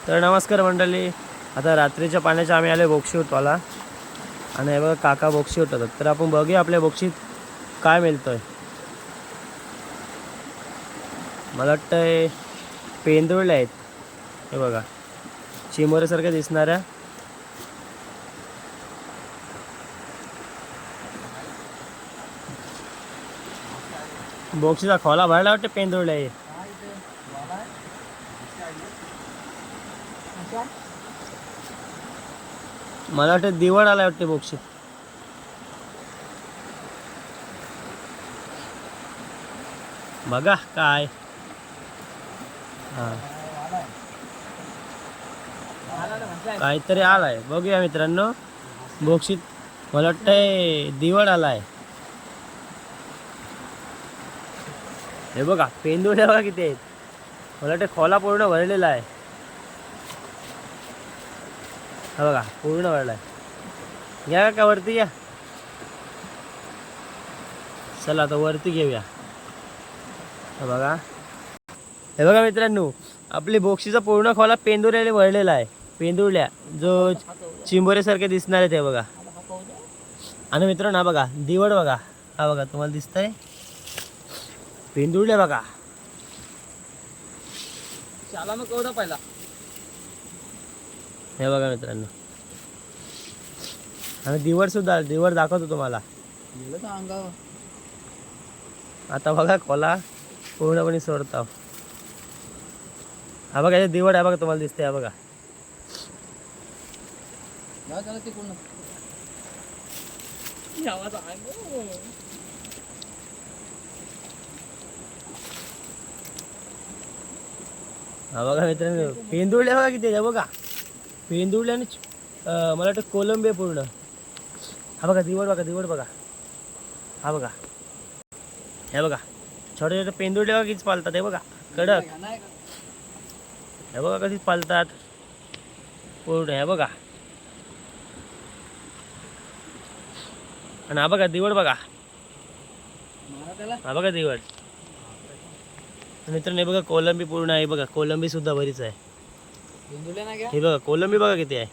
तर नमस्कार मंडळी, आता रात्रीच्या पाण्याच्या आम्ही आले बोक्षी उठवायला आणि हे बघा काका बोक्षी उठवतात. तर आपण बघूया आपल्या बोक्षीत काय मिळतंय. मला वाटतंय पेंदुळले आहेत, हे बघा चिमोऱ्यासारख्या दिसणाऱ्या. बोक्षीचा खोला भरला वाटते पेंदुळले आहे. मला वाटतं दिवड आलाय वाटते बोक्षीत. बघा काय हा काहीतरी आलाय, बघूया मित्रांनो. बोक्षीत मला वाटतंय दिवड आलाय. हे बघा पेंदुळे बघा किती आहेत. मला वाटतं खोला पूर्ण भरलेला आहे. हा बघा पूर्ण भरलाय. या का वरती या, चला आता वरती घेऊया. हे बघा, हे बघा मित्रांनो, आपली बोक्षीचा पूर्ण खोला पेंदुऱ्याने भरलेला आहे. पेंदुरल्या जो चिंबोऱ्यासारखे दिसणार आहे ते बघा. आणि मित्रांनो हा बघा दिवड बघा, हा बघा तुम्हाला दिसतंय पेंदुरल्या बघा. शाला मग केवढा पहिला. हे बघा मित्रांनो, आणि दिवड सुद्धा, दिवड दाखवतो तुम्हाला. आता बघा खोला पूर्णपणे सोडता. हा बघा हे दिवड आहे बघा, तुम्हाला दिसते. हा बघा हा बघा मित्रांनो, पेंदुळल्या बघा किती आहे. बघा पेंदुळल्याने मला वाटतं कोलंबी आहे पूर्ण. हा बघा दिवड बघा, दिवड बघा. हा बघा, हे बघा छोटे छोटे पेंदुळे बघा किती पालतात. हे बघा कडक, हे बघा कधीच पालतात पूर्ण. हे बघा, आणि हा बघा दिवड बघा. हा बघा दिवड. मित्रांनो हे बघा कोलंबी पूर्ण आहे. बघा कोलंबी सुद्धा बरीच आहे. हे बघा कोलंबी बघा किती आहे.